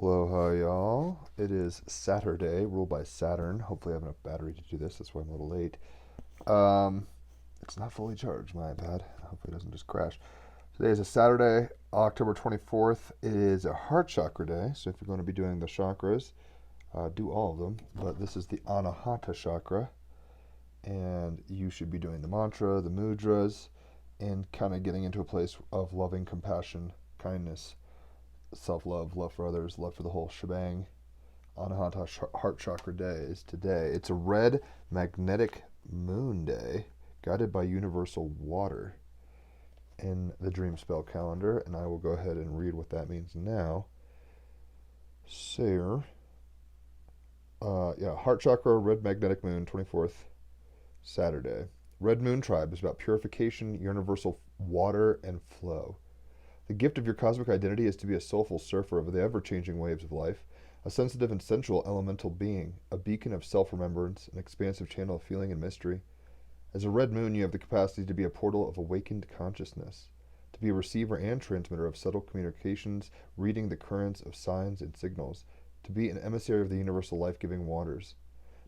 Aloha, y'all. It is Saturday, ruled by Saturn. Hopefully, I have enough battery to do this. That's why I'm a little late. Um, it's not fully charged, my iPad. Hopefully, it doesn't just crash. Today is a Saturday, October 24th. It is a heart chakra day. So, if you're going to be doing the chakras, do all of them. But this is the Anahata chakra. And you should be doing the mantra, the mudras, and kind of getting into a place of loving compassion, kindness, self-love, love for others, love for the whole shebang. Anahata Heart Chakra Day is today. It's a red magnetic moon day, guided by universal water in the dream spell calendar, and I will go ahead and read what that means now. So, Heart Chakra, red magnetic moon, 24th, Saturday. Red Moon Tribe is about purification, universal water, and flow. The gift of your cosmic identity is to be a soulful surfer of the ever-changing waves of life, a sensitive and sensual elemental being, a beacon of self-remembrance, an expansive channel of feeling and mystery. As a red moon, you have the capacity to be a portal of awakened consciousness, to be a receiver and transmitter of subtle communications, reading the currents of signs and signals, to be an emissary of the universal life-giving waters,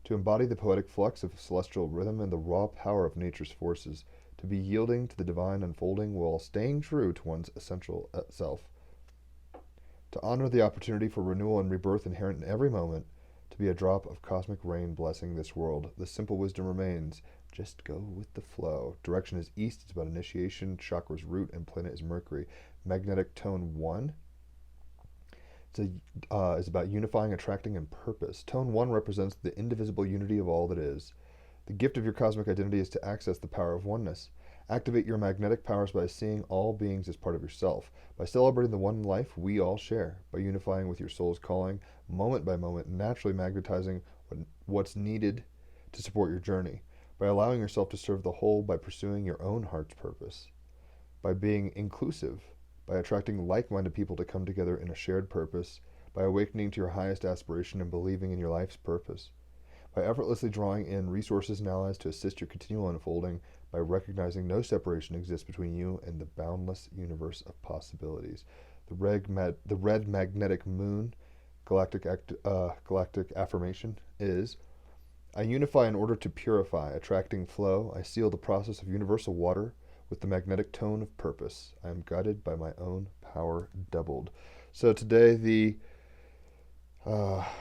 to embody the poetic flux of celestial rhythm and the raw power of nature's forces, to be yielding to the divine unfolding while staying true to one's essential self, to honor the opportunity for renewal and rebirth inherent in every moment, to be a drop of cosmic rain blessing this world. The simple wisdom remains: just go with the flow. Direction is east. It's about initiation. Chakra's root and planet is Mercury. Magnetic tone 1 is about unifying, attracting, and purpose. Tone 1 represents the indivisible unity of all that is. The gift of your cosmic identity is to access the power of oneness. Activate your magnetic powers by seeing all beings as part of yourself, by celebrating the one life we all share, by unifying with your soul's calling, moment by moment, naturally magnetizing what's needed to support your journey, by allowing yourself to serve the whole, by pursuing your own heart's purpose, by being inclusive, by attracting like-minded people to come together in a shared purpose, by awakening to your highest aspiration and believing in your life's purpose, by effortlessly drawing in resources and allies to assist your continual unfolding, by recognizing no separation exists between you and the boundless universe of possibilities. The red magnetic moon galactic affirmation is: I unify in order to purify, attracting flow. I seal the process of universal water with the magnetic tone of purpose. I am guided by my own power doubled. So today the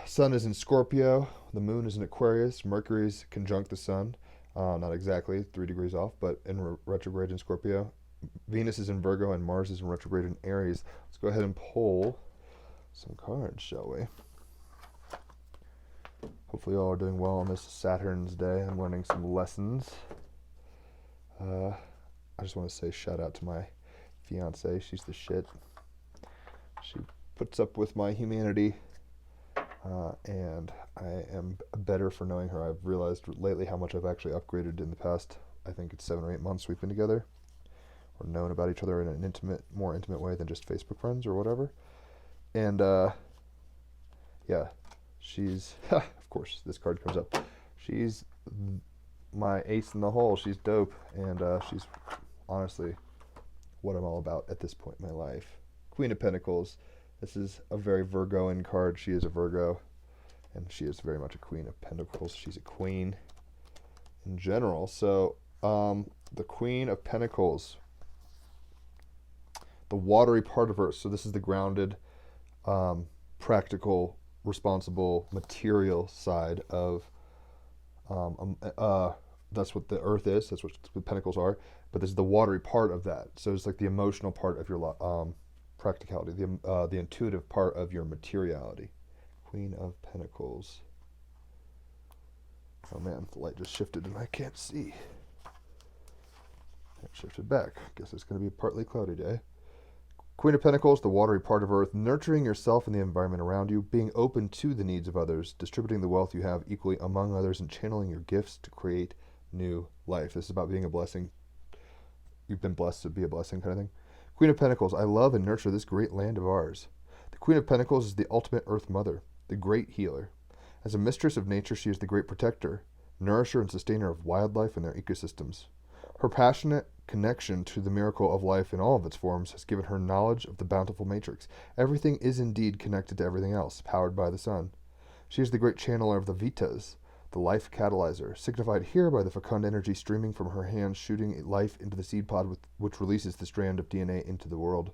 sun is in Scorpio, the moon is in Aquarius, Mercury's conjunct the sun, not exactly 3 degrees off, but in retrograde in Scorpio. Venus is in Virgo and Mars is in retrograde in Aries. Let's go ahead and pull some cards, shall we? Hopefully you all are doing well on this Saturn's day and learning some lessons. I just want to say shout out to my fiance. She's the shit. She puts up with my humanity, and I am better for knowing her. I've realized lately how much I've actually upgraded in the past, I think it's 7 or 8 months we've been together, or known about each other in an more intimate way than just Facebook friends or whatever. And yeah, she's, of course, this card comes up. She's my ace in the hole. She's dope, and she's honestly what I'm all about at this point in my life. Queen of Pentacles. This is a very Virgoan card. She is a Virgo, and she is very much a Queen of Pentacles. She's a queen in general. So the Queen of Pentacles, the watery part of her. So this is the grounded, practical, responsible, material side of that's what the earth is. That's what the pentacles are. But this is the watery part of that. So it's like the emotional part of your practicality, the intuitive part of your materiality. Queen of Pentacles. Oh man, the light just shifted and I can't see. It shifted back. Guess it's going to be a partly cloudy day. Queen of Pentacles, the watery part of earth, nurturing yourself and the environment around you, being open to the needs of others, distributing the wealth you have equally among others, and channeling your gifts to create new life. This is about being a blessing. You've been blessed to be a blessing, kind of thing. Queen of Pentacles, I love and nurture this great land of ours. The Queen of Pentacles is the ultimate earth mother, the great healer. As a mistress of nature, she is the great protector, nourisher, and sustainer of wildlife and their ecosystems. Her passionate connection to the miracle of life in all of its forms has given her knowledge of the bountiful matrix. Everything is indeed connected to everything else, powered by the sun. She is the great channeler of the Vitas, the life catalyzer, signified here by the fecund energy streaming from her hands, shooting life into the seed pod, which releases the strand of DNA into the world.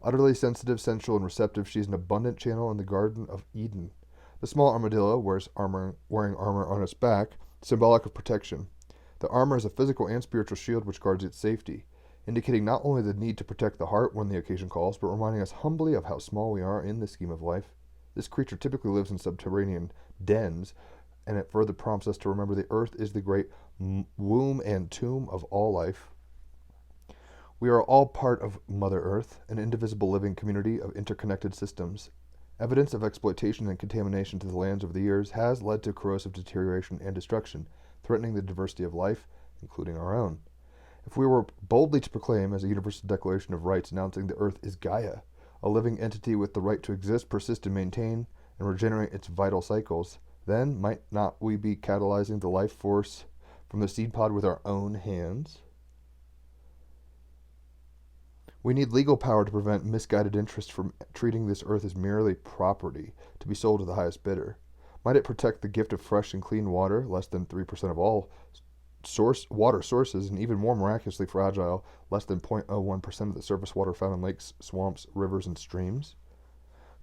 Utterly sensitive, sensual, and receptive, she is an abundant channel in the Garden of Eden. The small armadillo wearing armor on its back, symbolic of protection. The armor is a physical and spiritual shield which guards its safety, indicating not only the need to protect the heart when the occasion calls, but reminding us humbly of how small we are in the scheme of life. This creature typically lives in subterranean dens, and it further prompts us to remember the earth is the great womb and tomb of all life. We are all part of Mother Earth, an indivisible living community of interconnected systems. Evidence of exploitation and contamination to the lands over the years has led to corrosive deterioration and destruction, threatening the diversity of life, including our own. If we were boldly to proclaim, as a universal declaration of rights announcing the earth is Gaia, a living entity with the right to exist, persist, and maintain, and regenerate its vital cycles, then might not we be catalyzing the life force from the seed pod with our own hands? We need legal power to prevent misguided interest from treating this earth as merely property to be sold to the highest bidder. Might it protect the gift of fresh and clean water, less than 3% of all water sources, and even more miraculously fragile, less than 0.01% of the surface water found in lakes, swamps, rivers, and streams?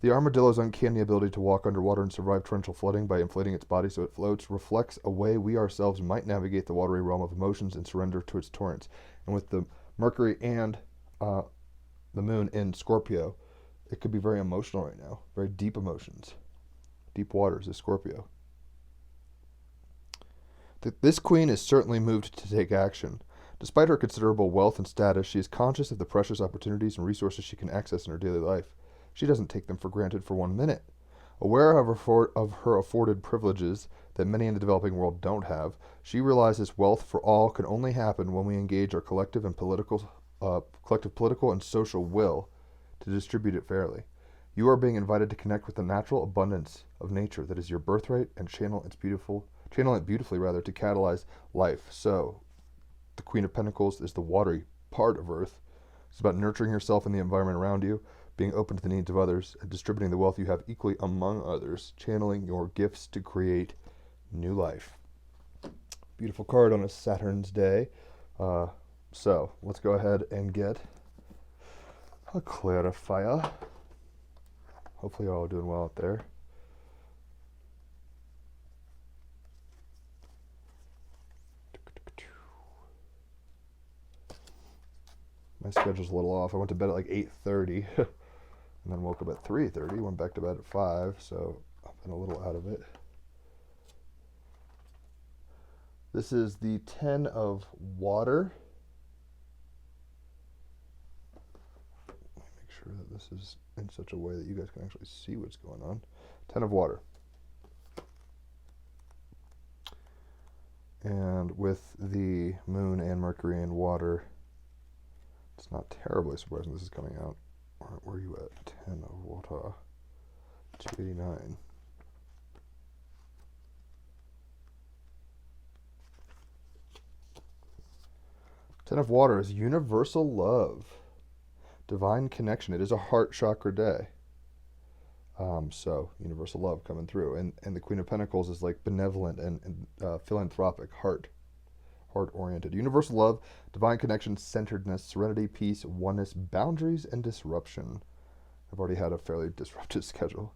The armadillo's uncanny ability to walk underwater and survive torrential flooding by inflating its body so it floats reflects a way we ourselves might navigate the watery realm of emotions and surrender to its torrents. And with the Mercury and the moon in Scorpio, it could be very emotional right now, very deep emotions. Deep waters is Scorpio. This queen is certainly moved to take action. Despite her considerable wealth and status, she is conscious of the precious opportunities and resources she can access in her daily life. She doesn't take them for granted for 1 minute. Aware of her afforded privileges that many in the developing world don't have, she realizes wealth for all can only happen when we engage our collective political and social will to distribute it fairly. You are being invited to connect with the natural abundance of nature that is your birthright and channel it beautifully to catalyze life. So, the Queen of Pentacles is the watery part of Earth. It's about nurturing yourself and the environment around you, being open to the needs of others, and distributing the wealth you have equally among others, channeling your gifts to create new life. Beautiful card on a Saturn's day. So, let's go ahead and get a clarifier. Hopefully you're all doing well out there. My schedule's a little off. I went to bed at like 8:30 and then woke up at 3:30, went back to bed at 5, so I've been a little out of it. This is the 10 of water. Make sure that this is in such a way that you guys can actually see what's going on. 10 of water. And with the moon and Mercury and water, it's not terribly surprising this is coming out. Where are you at? 10 of water. 289. Ten of water is universal love. Divine connection. It is a heart chakra day. So, universal love coming through. And the Queen of Pentacles is like benevolent and philanthropic, heart-oriented. Universal love, divine connection, centeredness, serenity, peace, oneness, boundaries, and disruption. I've already had a fairly disruptive schedule.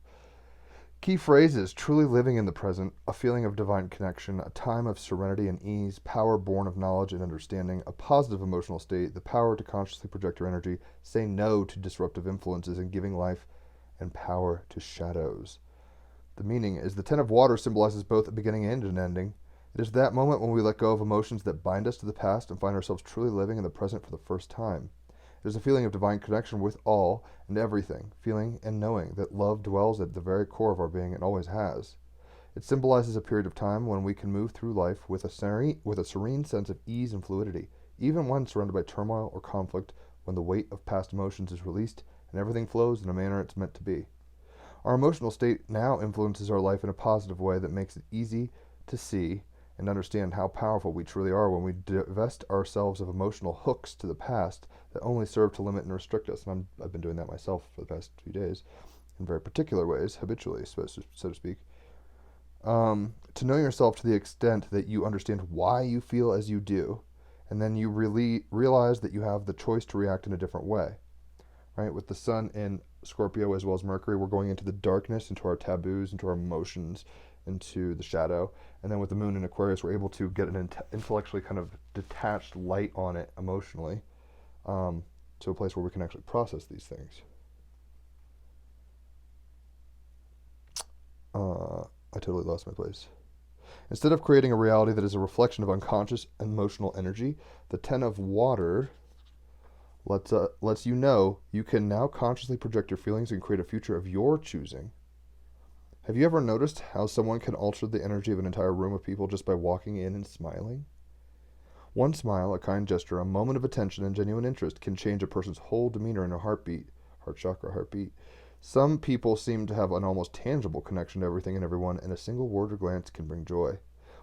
Key phrases: truly living in the present, a feeling of divine connection, a time of serenity and ease, power born of knowledge and understanding, a positive emotional state, the power to consciously project your energy, say no to disruptive influences, and giving life and power to shadows. The meaning is the Ten of Water symbolizes both a beginning and an ending. It is that moment when we let go of emotions that bind us to the past and find ourselves truly living in the present for the first time. It is a feeling of divine connection with all and everything, feeling and knowing that love dwells at the very core of our being and always has. It symbolizes a period of time when we can move through life with a serene sense of ease and fluidity, even when surrounded by turmoil or conflict, when the weight of past emotions is released and everything flows in a manner it's meant to be. Our emotional state now influences our life in a positive way that makes it easy to see and understand how powerful we truly are when we divest ourselves of emotional hooks to the past that only serve to limit and restrict us. And I've been doing that myself for the past few days in very particular ways, habitually, so to speak. To know yourself to the extent that you understand why you feel as you do, and then you really realize that you have the choice to react in a different way. Right? With the sun in Scorpio as well as Mercury, we're going into the darkness, into our taboos, into our emotions, into the shadow. And then with the moon in Aquarius, we're able to get an intellectually kind of detached light on it emotionally, to a place where we can actually process these things. I totally lost my place. Instead of creating a reality that is a reflection of unconscious emotional energy, the Ten of Water lets you know you can now consciously project your feelings and create a future of your choosing. Have you ever noticed how someone can alter the energy of an entire room of people just by walking in and smiling? One smile, a kind gesture, a moment of attention and genuine interest can change a person's whole demeanor in a heartbeat. Heart chakra, heartbeat. Some people seem to have an almost tangible connection to everything and everyone, and a single word or glance can bring joy.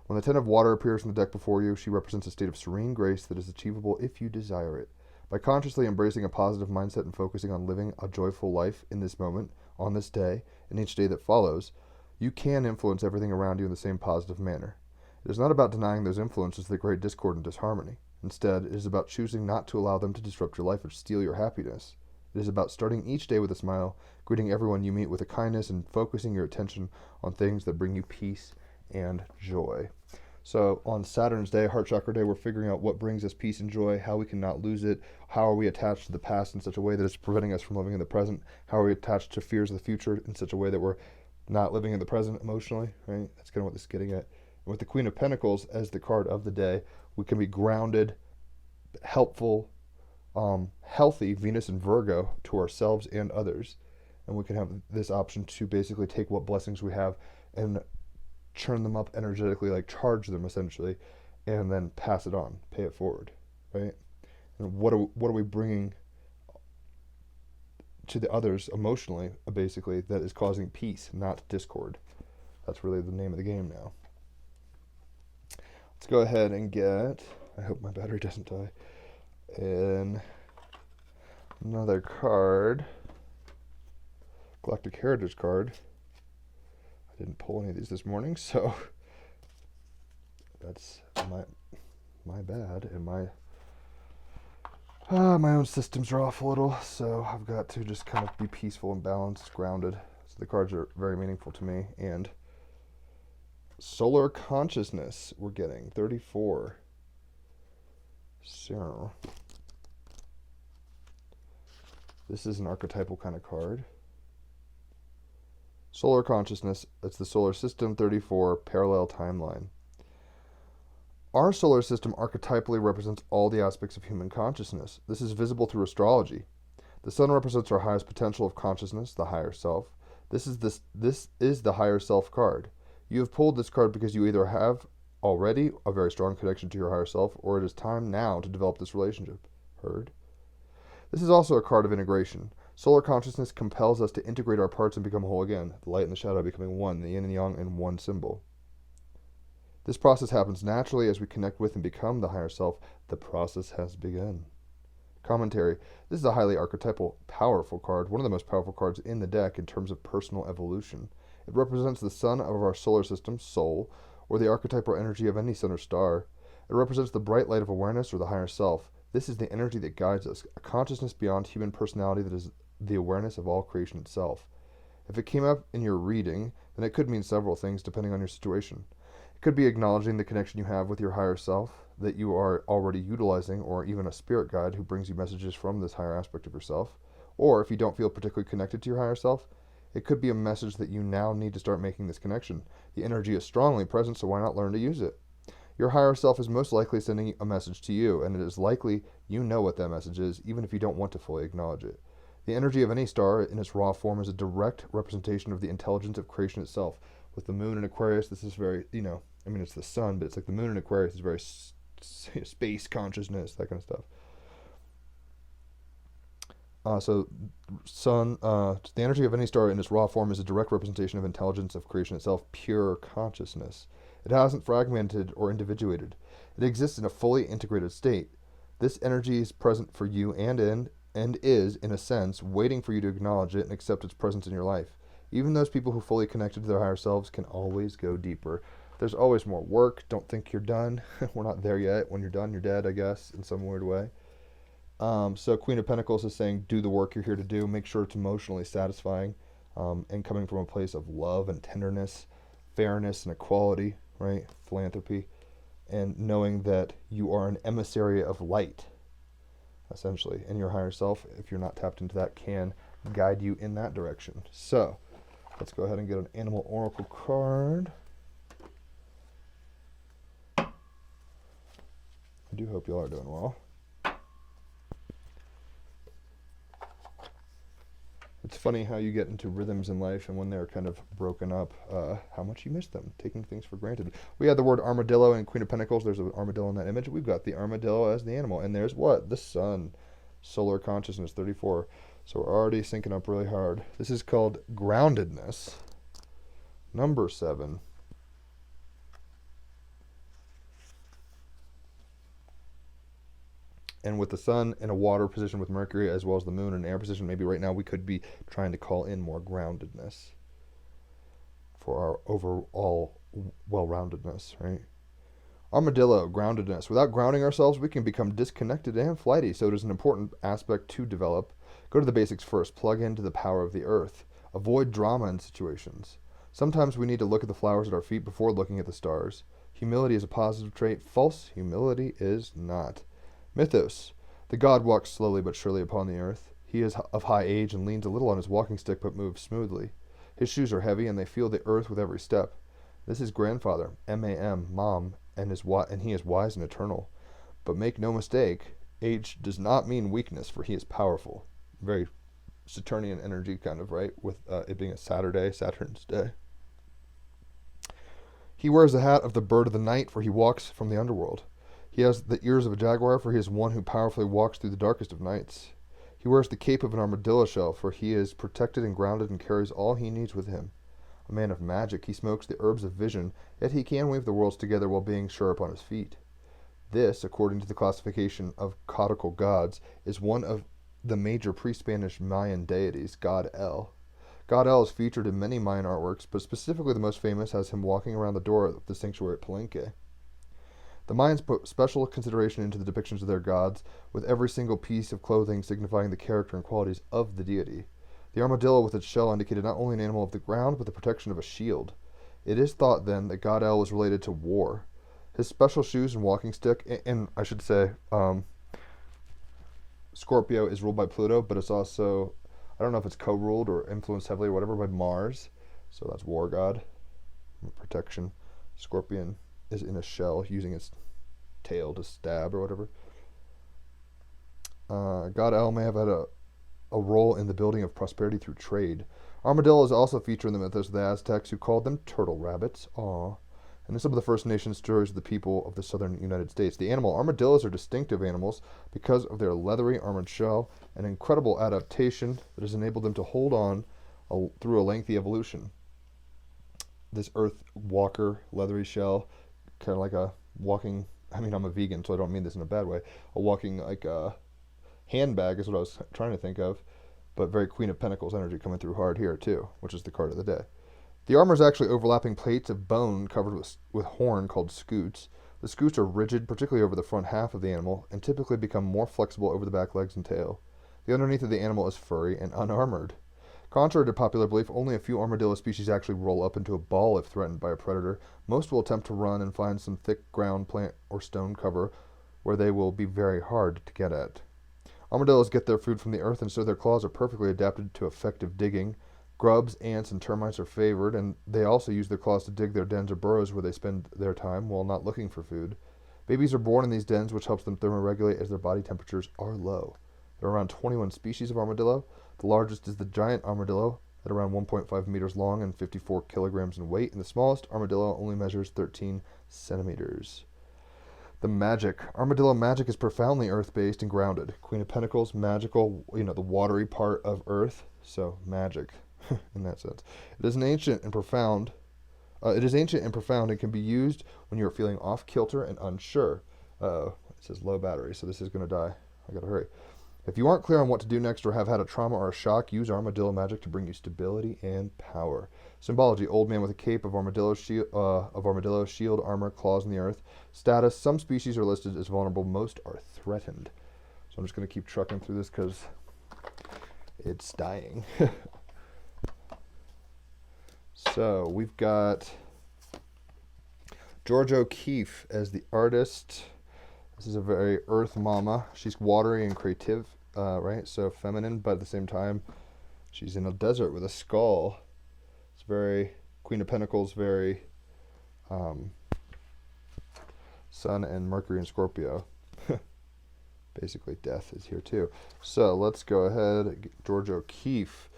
When the Ten of Water appears on the deck before you, she represents a state of serene grace that is achievable if you desire it. By consciously embracing a positive mindset and focusing on living a joyful life in this moment, on this day, and each day that follows, you can influence everything around you in the same positive manner. It is not about denying those influences that create discord and disharmony. Instead, it is about choosing not to allow them to disrupt your life or steal your happiness. It is about starting each day with a smile, greeting everyone you meet with a kindness, and focusing your attention on things that bring you peace and joy. So on Saturn's day, Heart Chakra Day, we're figuring out what brings us peace and joy, how we can not lose it, how are we attached to the past in such a way that it's preventing us from living in the present, how are we attached to fears of the future in such a way that we're not living in the present emotionally, right? That's kind of what this is getting at. And with the Queen of Pentacles as the card of the day, we can be grounded, helpful, healthy, Venus and Virgo, to ourselves and others. And we can have this option to basically take what blessings we have and churn them up energetically, like charge them essentially, and then pass it on, pay it forward, right? And what are we bringing to the others emotionally, basically, that is causing peace, not discord? That's really the name of the game now. Let's go ahead and get, I hope my battery doesn't die, in another card, Galactic Heritage card. I didn't pull any of these this morning, so that's my bad, and my own systems are off a little, so I've got to just kind of be peaceful and balanced, grounded. So the cards are very meaningful to me. And solar consciousness, we're getting 34. So this is an archetypal kind of card. Solar consciousness, it's the solar system 34 parallel timeline. Our solar system archetypally represents all the aspects of human consciousness. This is visible through astrology. The sun represents our highest potential of consciousness, the higher self. This is the higher self card. You have pulled this card because you either have already a very strong connection to your higher self, or it is time now to develop this relationship. Heard? This is also a card of integration. Solar consciousness compels us to integrate our parts and become whole again, the light and the shadow becoming one, the yin and yang in one symbol. This process happens naturally as we connect with and become the higher self. The process has begun. Commentary. This is a highly archetypal, powerful card, one of the most powerful cards in the deck in terms of personal evolution. It represents the sun of our solar system, soul, or the archetypal energy of any sun or star. It represents the bright light of awareness or the higher self. This is the energy that guides us, a consciousness beyond human personality that is the awareness of all creation itself. If it came up in your reading, then it could mean several things depending on your situation. It could be acknowledging the connection you have with your higher self that you are already utilizing, or even a spirit guide who brings you messages from this higher aspect of yourself. Or if you don't feel particularly connected to your higher self, it could be a message that you now need to start making this connection. The energy is strongly present, so why not learn to use it? Your higher self is most likely sending a message to you, and it is likely you know what that message is, even if you don't want to fully acknowledge it. The energy of any star in its raw form is a direct representation of the intelligence of creation itself. With the moon in Aquarius, this is very, it's the sun, but it's like the moon in Aquarius is very space consciousness, that kind of stuff. The energy of any star in its raw form is a direct representation of intelligence of creation itself, pure consciousness. It hasn't fragmented or individuated. It exists in a fully integrated state. This energy is present for you and is, in a sense, waiting for you to acknowledge it and accept its presence in your life. Even those people who fully connected to their higher selves can always go deeper. There's always more work. Don't think you're done. We're not there yet. When you're done, you're dead, I guess, in some weird way. So Queen of Pentacles is saying, do the work you're here to do. Make sure it's emotionally satisfying, and coming from a place of love and tenderness, fairness and equality, right? Philanthropy, and knowing that you are an emissary of light, essentially, and your higher self, if you're not tapped into that, can guide you in that direction. So let's go ahead and get an animal oracle card. I do hope you all are doing well. It's funny how you get into rhythms in life, and when they're kind of broken up, how much you miss them, taking things for granted. We had the word armadillo in Queen of Pentacles. There's an armadillo in that image. We've got the armadillo as the animal. And there's what? The sun. Solar consciousness, 34. So we're already syncing up really hard. This is called groundedness. Number 7. And with the sun in a water position with Mercury, as well as the moon in an air position, maybe right now we could be trying to call in more groundedness for our overall well-roundedness, right? Armadillo, groundedness. Without grounding ourselves, we can become disconnected and flighty, so it is an important aspect to develop. Go to the basics first. Plug into the power of the earth. Avoid drama in situations. Sometimes we need to look at the flowers at our feet before looking at the stars. Humility is a positive trait. False humility is not. Mythos. The god walks slowly but surely upon the earth. He is of high age and leans a little on his walking stick but moves smoothly. His shoes are heavy and they feel the earth with every step. This is grandfather, M-A-M, mom, and he is wise and eternal. But make no mistake, age does not mean weakness, for he is powerful. Very Saturnian energy kind of, right? With it being a Saturn's day. He wears the hat of the bird of the night, for he walks from the underworld. He has the ears of a jaguar, for he is one who powerfully walks through the darkest of nights. He wears the cape of an armadillo shell, for he is protected and grounded and carries all he needs with him. A man of magic, he smokes the herbs of vision, yet he can weave the worlds together while being sure upon his feet. This, according to the classification of codical gods, is one of the major pre-Spanish Mayan deities, God El. God El is featured in many Mayan artworks, but specifically the most famous has him walking around the door of the sanctuary at Palenque. The Mayans put special consideration into the depictions of their gods, with every single piece of clothing signifying the character and qualities of the deity. The armadillo with its shell indicated not only an animal of the ground, but the protection of a shield. It is thought, then, that God El was related to war. His special shoes and walking stick, and I should say, Scorpio is ruled by Pluto, but it's also, I don't know if it's co-ruled or influenced heavily or whatever by Mars. So that's war god, protection. Scorpion is in a shell using its tail to stab or whatever. God El may have had a role in the building of prosperity through trade. Armadillos also feature in the mythos of the Aztecs, who called them turtle rabbits. Aww. And in some of the First Nations stories of the people of the southern United States. The animal armadillos are distinctive animals because of their leathery armored shell, an incredible adaptation that has enabled them to hold on through a lengthy evolution. This earth walker, leathery shell, kind of like a walking, I mean, I'm a vegan, so I don't mean this in a bad way, a walking, like a handbag is what I was trying to think of, but very Queen of Pentacles energy coming through hard here too, which is the card of the day. The armor is actually overlapping plates of bone covered with horn called scutes. The scutes are rigid, particularly over the front half of the animal, and typically become more flexible over the back legs and tail. The underneath of the animal is furry and unarmored. Contrary to popular belief, only a few armadillo species actually roll up into a ball if threatened by a predator. Most will attempt to run and find some thick ground, plant, or stone cover where they will be very hard to get at. Armadillos get their food from the earth, and so their claws are perfectly adapted to effective digging. Grubs, ants, and termites are favored, and they also use their claws to dig their dens or burrows where they spend their time while not looking for food. Babies are born in these dens, which helps them thermoregulate as their body temperatures are low. There are around 21 species of armadillo. The largest is the giant armadillo, at around 1.5 meters long and 54 kilograms in weight, and the smallest armadillo only measures 13 centimeters. The magic. Armadillo magic is profoundly earth-based and grounded. Queen of Pentacles, magical, the watery part of earth, so magic in that sense. It is an ancient and profound It is ancient and profound and can be used when you are feeling off kilter and unsure. It says low battery, so this is going to die. I gotta hurry. If you aren't clear on what to do next or have had a trauma or a shock, use armadillo magic to bring you stability and power. Symbology: old man with a cape of armadillo shield, armor, claws in the earth. Status: some species are listed as vulnerable, most are threatened. So I'm just going to keep trucking through this because it's dying. So we've got George O'Keeffe as the artist. This is a very earth mama. She's watery and creative, right? So feminine, but at the same time, she's in a desert with a skull. It's very Queen of Pentacles, very Sun and Mercury and Scorpio. Basically, death is here too. So let's go ahead. George O'Keeffe.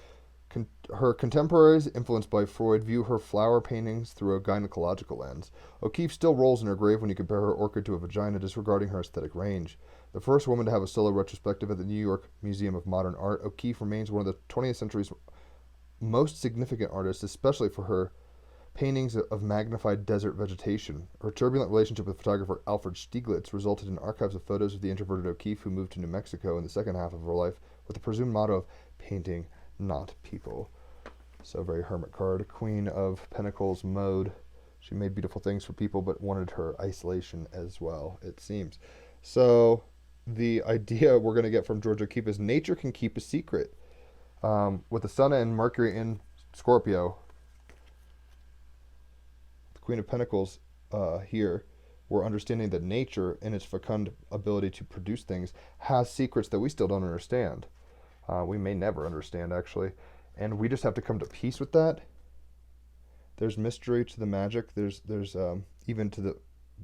Her contemporaries, influenced by Freud, view her flower paintings through a gynecological lens. O'Keeffe still rolls in her grave when you compare her orchid to a vagina, disregarding her aesthetic range. The first woman to have a solo retrospective at the New York Museum of Modern Art, O'Keeffe remains one of the 20th century's most significant artists, especially for her paintings of magnified desert vegetation. Her turbulent relationship with photographer Alfred Stieglitz resulted in archives of photos of the introverted O'Keeffe, who moved to New Mexico in the second half of her life with the presumed motto of painting not people. So very hermit card. Queen of Pentacles mode. She made beautiful things for people but wanted her isolation as well, it seems. So the idea we're going to get from George O'Keeffe is nature can keep a secret. With the Sun and Mercury in Scorpio, the Queen of Pentacles here, we're understanding that nature, in its fecund ability to produce things, has secrets that we still don't understand. We may never understand, actually. And we just have to come to peace with that. There's mystery to the magic. There's even to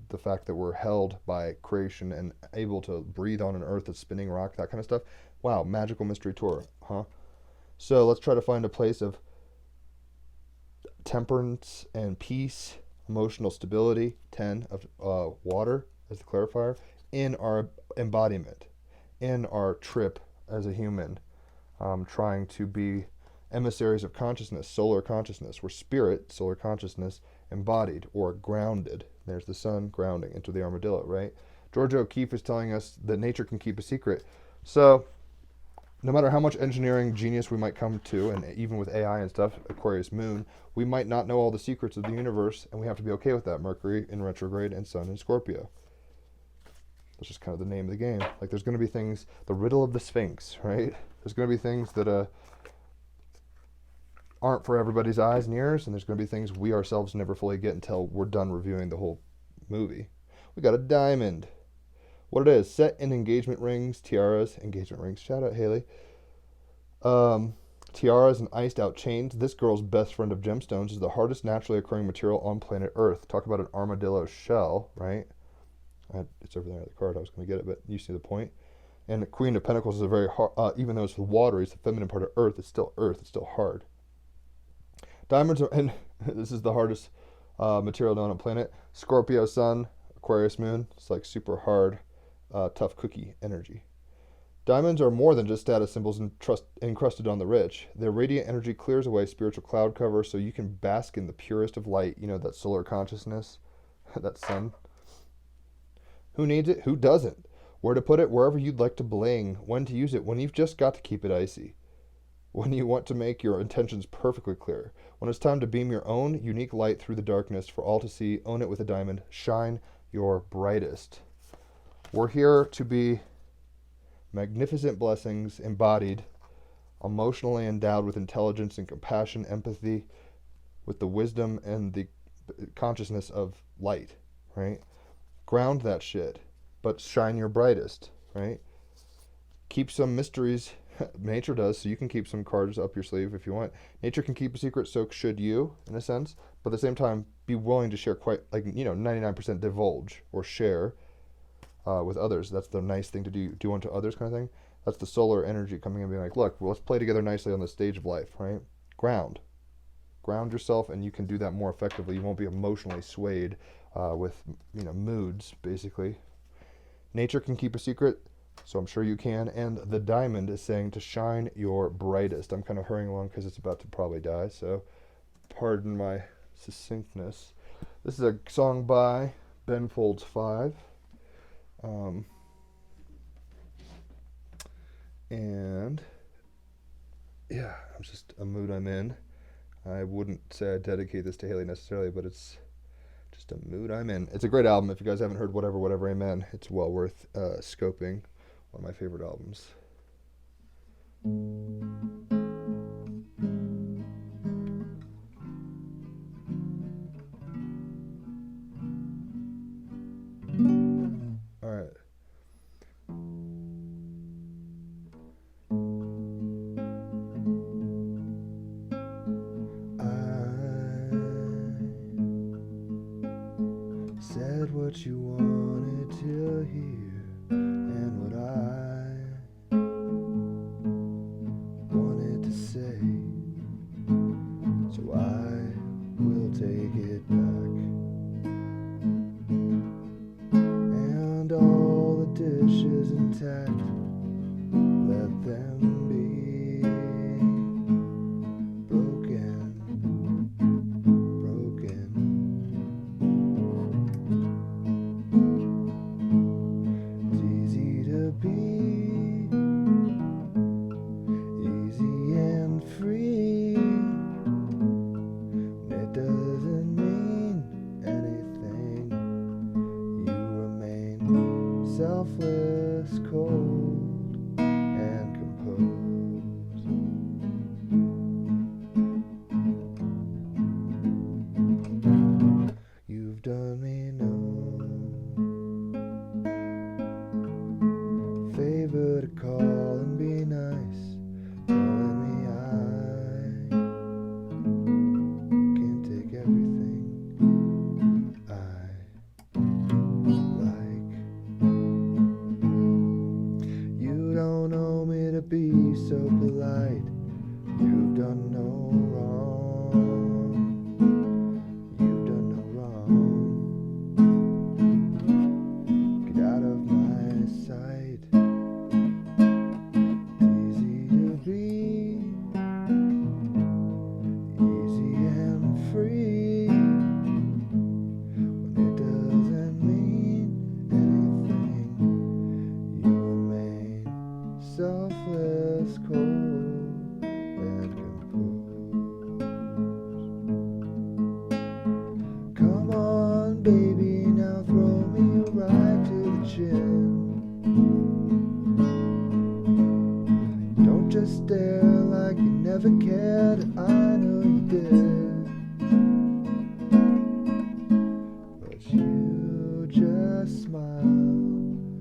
the fact that we're held by creation and able to breathe on an earth that's spinning rock, that kind of stuff. Wow, magical mystery tour, huh? So let's try to find a place of temperance and peace, emotional stability, 10 of water as the clarifier, in our embodiment, in our trip as a human. Trying to be emissaries of consciousness, solar consciousness. We're spirit, solar consciousness, embodied or grounded. There's the sun grounding into the armadillo, right? George O'Keeffe is telling us that nature can keep a secret. So no matter how much engineering genius we might come to, and even with AI and stuff, Aquarius moon, we might not know all the secrets of the universe, and we have to be okay with that. Mercury in retrograde and Sun in Scorpio. That's just kind of the name of the game. Like, there's going to be things, the riddle of the Sphinx, right? There's going to be things that aren't for everybody's eyes and ears, and there's going to be things we ourselves never fully get until we're done reviewing the whole movie. We got a diamond. What it is, set in engagement rings, tiaras, engagement rings. Shout out, Haley. Tiaras and iced out chains. This girl's best friend of gemstones is the hardest naturally occurring material on planet Earth. Talk about an armadillo shell, right? It's over there at the card. I was going to get it, but you see the point. And the Queen of Pentacles is a very hard, even though it's watery, it's the feminine part of earth, it's still hard. Diamonds are, and this is the hardest material known on the planet. Scorpio Sun, Aquarius Moon, it's like super hard, tough cookie energy. Diamonds are more than just status symbols encrusted on the rich. Their radiant energy clears away spiritual cloud cover so you can bask in the purest of light, you know, that solar consciousness, that sun. Who needs it? Who doesn't? Where to put it? Wherever you'd like to bling. When to use it? When you've just got to keep it icy. When you want to make your intentions perfectly clear. When it's time to beam your own unique light through the darkness for all to see, own it with a diamond. Shine your brightest. We're here to be magnificent blessings embodied, emotionally endowed with intelligence and compassion, empathy, with the wisdom and the consciousness of light, right? Ground that shit. But shine your brightest, right? Keep some mysteries. Nature does, so you can keep some cards up your sleeve if you want. Nature can keep a secret, so should you, in a sense. But at the same time, be willing to share 99% divulge or share with others. That's the nice thing to do unto others kind of thing. That's the solar energy coming in and being like, look, let's play together nicely on the stage of life, right? Ground yourself, and you can do that more effectively. You won't be emotionally swayed with moods, basically. Nature can keep a secret, so I'm sure you can. And the diamond is saying to shine your brightest. I'm kind of hurrying along because it's about to probably die, so pardon my succinctness. This is a song by Ben Folds 5. And yeah, it's just a mood I'm in. I wouldn't say I dedicate this to Haley necessarily, but it's just a mood I'm in. It's a great album. If you guys haven't heard Whatever, Whatever, Amen, it's well worth scoping. One of my favorite albums. All right. Said what you wanted to hear and what I wanted to say, so I will take it back. And all the dishes intact, let them be broken. Easy and free. It doesn't mean anything. You remain selfless, cold, and composed. You've done me no favor to call and be nice, telling me I can't take everything I like. You don't owe me to be so polite. You've done no wrong. You've done no wrong. Get out of my sight. Easy to be, easy and free, when it doesn't mean anything. You remain selfless, cold, and composed. Come on, baby, now throw me right to the chin. Don't just stare like you never cared. I know you did, but you just smile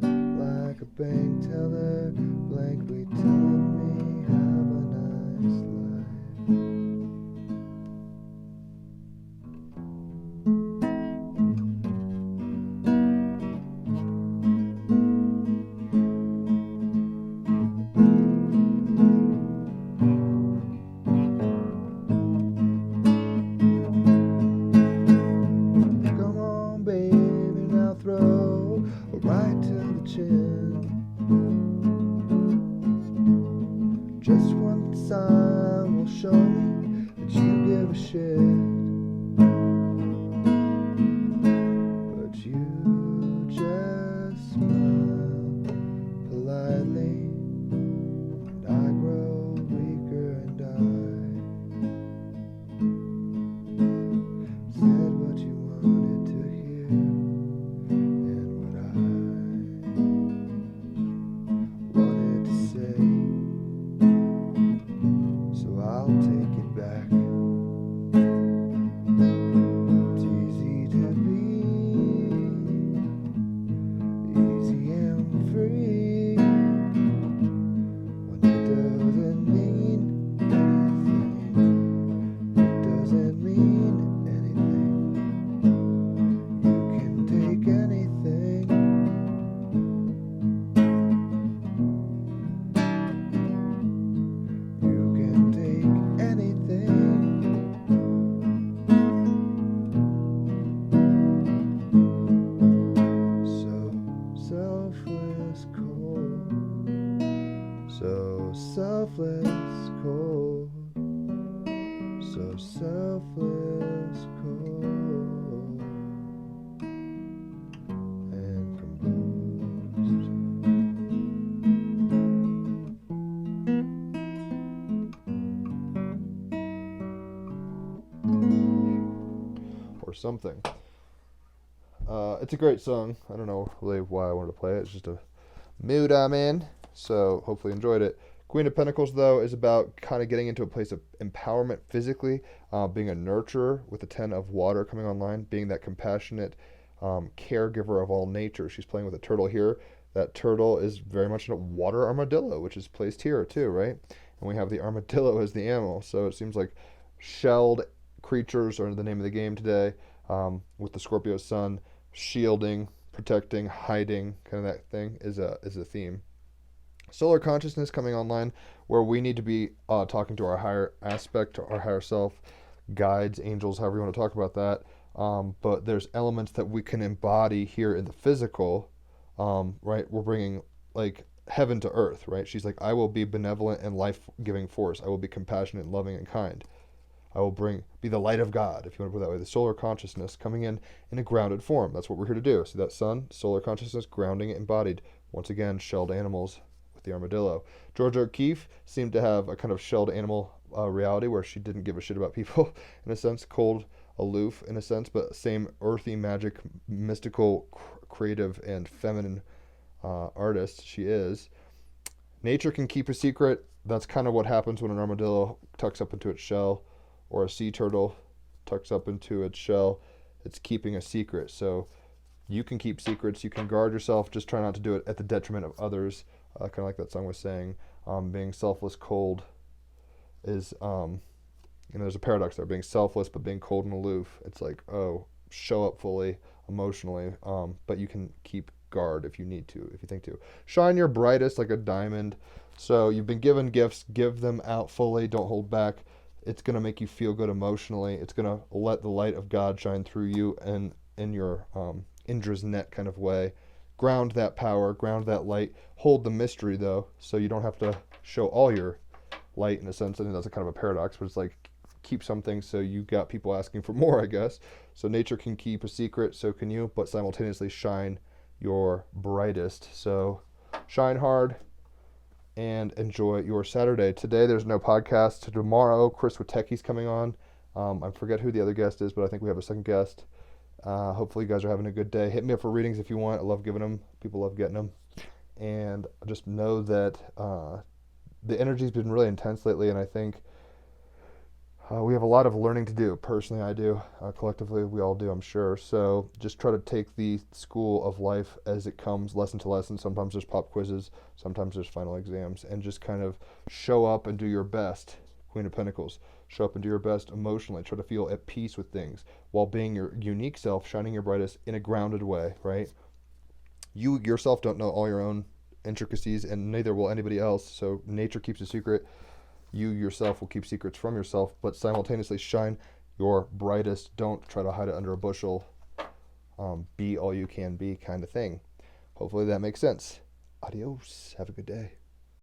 like a bank teller, blankly telling me have a nice life. Come on, baby, now throw right to the chin. Just one sign will show me that you give a shit, but you just smile politely, and I grow weaker and I said what you wanted to hear and what I wanted to say, so I'll take it back. selfless, cold, and composed. Or something. It's a great song. I don't know really why I wanted to play it. It's just a mood I'm in. So hopefully you enjoyed it. Queen of Pentacles, though, is about kind of getting into a place of empowerment physically, being a nurturer with the Ten of Water coming online, being that compassionate caregiver of all nature. She's playing with a turtle here. That turtle is very much a water armadillo, which is placed here too, right? And we have the armadillo as the animal. So it seems like shelled creatures are the name of the game today, with the Scorpio sun. Shielding, protecting, hiding, kind of that thing is a theme. Solar consciousness coming online, where we need to be talking to our higher aspect, to our higher self, guides, angels, however you want to talk about that. But there's elements that we can embody here in the physical, right? We're bringing like heaven to earth, right? She's like, I will be benevolent and life-giving force. I will be compassionate and loving and kind. I will be the light of God, if you want to put it that way. The solar consciousness coming in a grounded form. That's what we're here to do. See that sun, solar consciousness, grounding it, embodied. Once again, shelled animals with the armadillo. Georgia O'Keeffe seemed to have a kind of shelled animal reality where she didn't give a shit about people, in a sense, cold, aloof, in a sense, but same earthy, magic, mystical, creative, and feminine artist she is. Nature can keep a secret. That's kind of what happens when an armadillo tucks up into its shell, or a sea turtle tucks up into its shell. It's keeping a secret. So you can keep secrets. You can guard yourself. Just try not to do it at the detriment of others. Kind of like that song was saying. Being selfless, cold is, there's a paradox there. Being selfless, but being cold and aloof. It's like, oh, show up fully emotionally, but you can keep guard if you need to, if you think to. Shine your brightest like a diamond. So you've been given gifts. Give them out fully. Don't hold back. It's going to make you feel good emotionally. It's going to let the light of God shine through you and in your Indra's net kind of way. Ground that power, ground that light. Hold the mystery, though, so you don't have to show all your light, in a sense. I think that's a kind of a paradox, but it's like keep something so you got people asking for more, I guess. So nature can keep a secret, so can you, but simultaneously shine your brightest. So shine hard and enjoy your Saturday. Today there's no podcast. Tomorrow Chris Witecki's coming on. I forget who the other guest is, but I think we have a second guest. Hopefully you guys are having a good day. Hit me up for readings if you want. I love giving them. People love getting them. And just know that the energy's been really intense lately, and I think we have a lot of learning to do. Personally, I do. Collectively, we all do, I'm sure. So just try to take the school of life as it comes, lesson to lesson. Sometimes there's pop quizzes. Sometimes there's final exams. And just kind of show up and do your best. Queen of Pentacles. Show up and do your best emotionally. Try to feel at peace with things while being your unique self, shining your brightest in a grounded way, right? You yourself don't know all your own intricacies, and neither will anybody else. So nature keeps a secret. You yourself will keep secrets from yourself, but simultaneously shine your brightest. Don't try to hide it under a bushel. Be all you can be kind of thing. Hopefully that makes sense. Adios. Have a good day.